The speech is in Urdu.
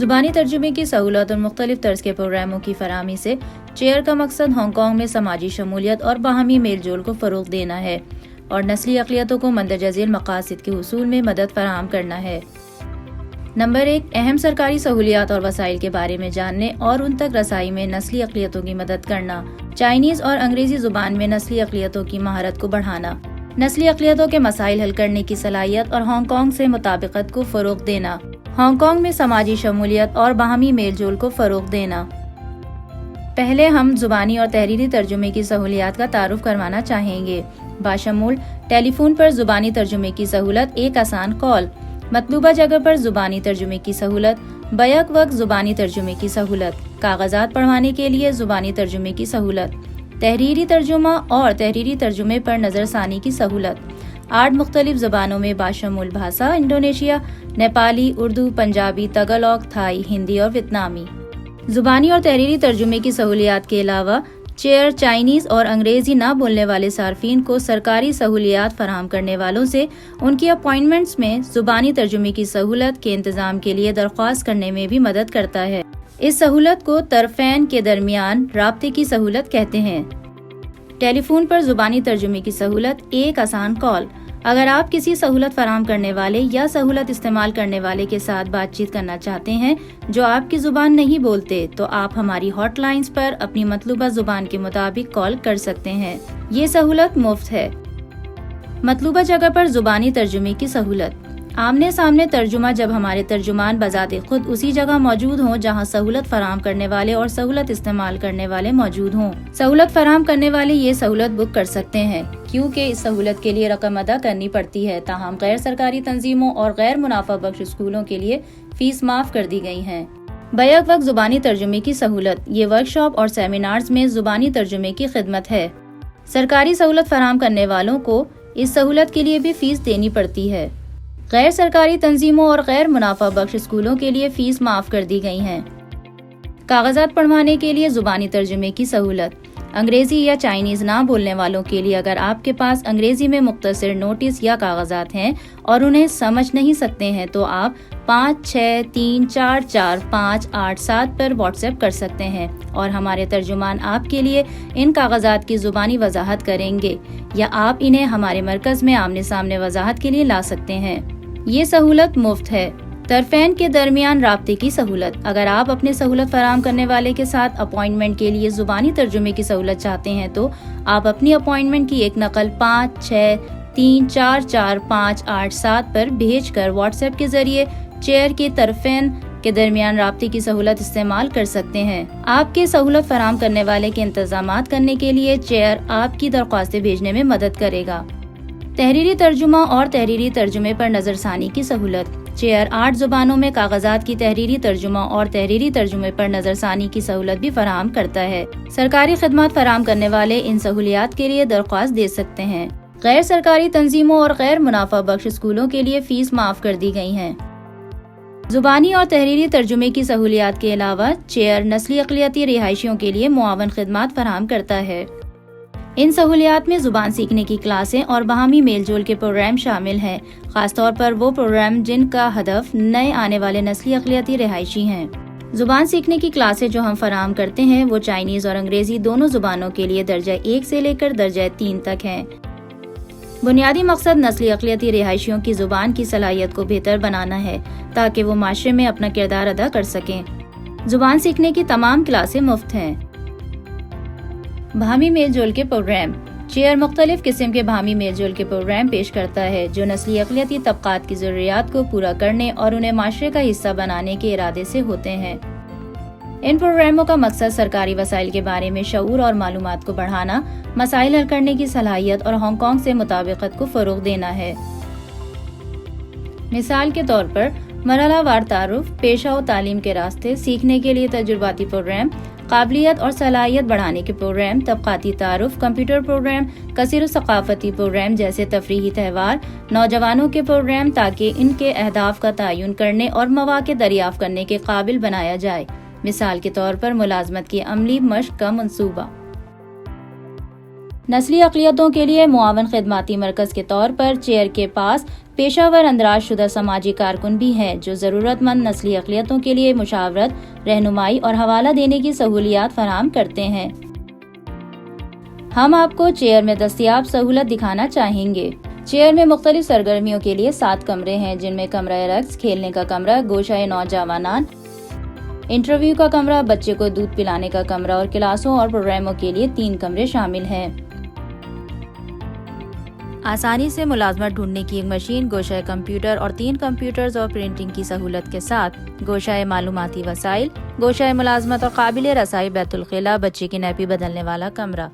زبانی ترجمے کی سہولت اور مختلف طرز کے پروگراموں کی فراہمی سے چیئر کا مقصد ہانگ کانگ میں سماجی شمولیت اور باہمی میل جول کو فروغ دینا ہے اور نسلی اقلیتوں کو مندرجہ ذیل مقاصد کے حصول میں مدد فراہم کرنا ہے۔ نمبر 1، اہم سرکاری سہولیات اور وسائل کے بارے میں جاننے اور ان تک رسائی میں نسلی اقلیتوں کی مدد کرنا۔ چائنیز اور انگریزی زبان میں نسلی اقلیتوں کی مہارت کو بڑھانا، نسلی اقلیتوں کے مسائل حل کرنے کی صلاحیت اور ہانگ کانگ سے مطابقت کو فروغ دینا۔ ہانگ کانگ میں سماجی شمولیت اور باہمی میل جول کو فروغ دینا۔ پہلے ہم زبانی اور تحریری ترجمے کی سہولیات کا تعارف کروانا چاہیں گے، باشمول ٹیلی فون پر زبانی ترجمے کی سہولت، ایک آسان کال، مطلوبہ جگہ پر زبانی ترجمے کی سہولت، بیک وقت زبانی ترجمے کی سہولت، کاغذات پڑھوانے کے لیے زبانی ترجمے کی سہولت، تحریری ترجمہ اور تحریری ترجمے پر نظر ثانی کی سہولت، 8 مختلف زبانوں میں باشمول بھاشا، Indonesia, Nepali, Urdu, Punjabi, Tagalog, Thai, Hindi اور ویتنامی۔ زبانی اور تحریری ترجمے کی سہولیات کے علاوہ چیئر چائنیز اور انگریزی نہ بولنے والے صارفین کو سرکاری سہولیات فراہم کرنے والوں سے ان کی اپائنٹمنٹس میں زبانی ترجمے کی سہولت کے انتظام کے لیے درخواست کرنے میں بھی مدد کرتا ہے۔ اس سہولت کو طرفین کے درمیان رابطے کی سہولت کہتے ہیں۔ ٹیلی فون پر زبانی ترجمے کی سہولت، ایک آسان کال۔ اگر آپ کسی سہولت فراہم کرنے والے یا سہولت استعمال کرنے والے کے ساتھ بات چیت کرنا چاہتے ہیں جو آپ کی زبان نہیں بولتے تو آپ ہماری ہاٹ لائنز پر اپنی مطلوبہ زبان کے مطابق کال کر سکتے ہیں۔ یہ سہولت مفت ہے۔ مطلوبہ جگہ پر زبانی ترجمے کی سہولت، آمنے سامنے ترجمہ، جب ہمارے ترجمان بذات خود اسی جگہ موجود ہوں جہاں سہولت فراہم کرنے والے اور سہولت استعمال کرنے والے موجود ہوں۔ سہولت فراہم کرنے والے یہ سہولت بک کر سکتے ہیں کیونکہ اس سہولت کے لیے رقم ادا کرنی پڑتی ہے، تاہم غیر سرکاری تنظیموں اور غیر منافع بخش اسکولوں کے لیے فیس معاف کر دی گئی ہیں۔ بیک وقت زبانی ترجمے کی سہولت، یہ ورکشاپ اور سیمینارز میں زبانی ترجمے کی خدمت ہے۔ سرکاری سہولت فراہم کرنے والوں کو اس سہولت کے لیے بھی فیس دینی پڑتی ہے۔ غیر سرکاری تنظیموں اور غیر منافع بخش اسکولوں کے لیے فیس معاف کر دی گئی ہیں۔ کاغذات پڑھوانے کے لیے زبانی ترجمے کی سہولت، انگریزی یا چائنیز نہ بولنے والوں کے لیے اگر آپ کے پاس انگریزی میں مختصر نوٹس یا کاغذات ہیں اور انہیں سمجھ نہیں سکتے ہیں تو آپ 56344587 پر واٹس ایپ کر سکتے ہیں اور ہمارے ترجمان آپ کے لیے ان کاغذات کی زبانی وضاحت کریں گے یا آپ انہیں ہمارے مرکز میں آمنے سامنے وضاحت کے لیے لا سکتے ہیں۔ یہ سہولت مفت ہے۔ طرفین کے درمیان رابطے کی سہولت، اگر آپ اپنے سہولت فراہم کرنے والے کے ساتھ اپائنٹمنٹ کے لیے زبانی ترجمے کی سہولت چاہتے ہیں تو آپ اپنی اپائنٹمنٹ کی ایک نقل 56344587 پر بھیج کر واٹس ایپ کے ذریعے چیئر کے طرفین کے درمیان رابطے کی سہولت استعمال کر سکتے ہیں۔ آپ کے سہولت فراہم کرنے والے کے انتظامات کرنے کے لیے چیئر آپ کی درخواستیں بھیجنے میں مدد کرے گا۔ تحریری ترجمہ اور تحریری ترجمے پر نظر ثانی کی سہولت، چیئر 8 زبانوں میں کاغذات کی تحریری ترجمہ اور تحریری ترجمے پر نظر ثانی کی سہولت بھی فراہم کرتا ہے۔ سرکاری خدمات فراہم کرنے والے ان سہولیات کے لیے درخواست دے سکتے ہیں۔ غیر سرکاری تنظیموں اور غیر منافع بخش اسکولوں کے لیے فیس معاف کر دی گئی ہیں۔ زبانی اور تحریری ترجمے کی سہولیات کے علاوہ چیئر نسلی اقلیتی رہائشیوں کے لیے معاون خدمات فراہم کرتا ہے۔ ان سہولیات میں زبان سیکھنے کی کلاسیں اور باہمی میل جول کے پروگرام شامل ہیں، خاص طور پر وہ پروگرام جن کا ہدف نئے آنے والے نسلی اقلیتی رہائشی ہیں۔ زبان سیکھنے کی کلاسیں جو ہم فراہم کرتے ہیں وہ چائنیز اور انگریزی دونوں زبانوں کے لیے درجہ 1 سے لے کر درجہ 3 تک ہیں۔ بنیادی مقصد نسلی اقلیتی رہائشیوں کی زبان کی صلاحیت کو بہتر بنانا ہے تاکہ وہ معاشرے میں اپنا کردار ادا کر سکیں۔ زبان سیکھنے کی تمام کلاسیں مفت ہیں۔ باہمی میل جول کے پروگرام، چیئر مختلف قسم کے باہمی میل جول کے پروگرام پیش کرتا ہے جو نسلی اقلیتی طبقات کی ضروریات کو پورا کرنے اور انہیں معاشرے کا حصہ بنانے کے ارادے سے ہوتے ہیں۔ ان پروگراموں کا مقصد سرکاری وسائل کے بارے میں شعور اور معلومات کو بڑھانا، مسائل حل کرنے کی صلاحیت اور ہانگ کانگ سے مطابقت کو فروغ دینا ہے۔ مثال کے طور پر مرحلہ وار تعارف، پیشہ و تعلیم کے راستے، سیکھنے کے لیے تجرباتی پروگرام، قابلیت اور صلاحیت بڑھانے کے پروگرام، طبقاتی تعارف، کمپیوٹر پروگرام، کثیر و ثقافتی پروگرام جیسے تفریحی تہوار، نوجوانوں کے پروگرام تاکہ ان کے اہداف کا تعین کرنے اور مواقع دریافت کرنے کے قابل بنایا جائے۔ مثال کے طور پر ملازمت کی عملی مشق کا منصوبہ۔ نسلی اقلیتوں کے لیے معاون خدماتی مرکز کے طور پر چیئر کے پاس پیشہ ور اندراج شدہ سماجی کارکن بھی ہیں جو ضرورت مند نسلی اقلیتوں کے لیے مشاورت، رہنمائی اور حوالہ دینے کی سہولیات فراہم کرتے ہیں۔ ہم آپ کو چیئر میں دستیاب سہولت دکھانا چاہیں گے۔ چیئر میں مختلف سرگرمیوں کے لیے 7 کمرے ہیں، جن میں کمرہ رقص، کھیلنے کا کمرہ، گوشہ نوجوانان، انٹرویو کا کمرہ، بچے کو دودھ پلانے کا کمرہ اور کلاسوں اور پروگراموں کے لیے 3 کمرے شامل ہیں۔ آسانی سے ملازمت ڈھونڈنے کی ایک مشین، گوشہ کمپیوٹر اور 3 کمپیوٹرز اور پرنٹنگ کی سہولت کے ساتھ، گوشہ معلوماتی وسائل، گوشہ ملازمت اور قابل رسائی بیت الخلا، بچے کی نیپی بدلنے والا کمرہ۔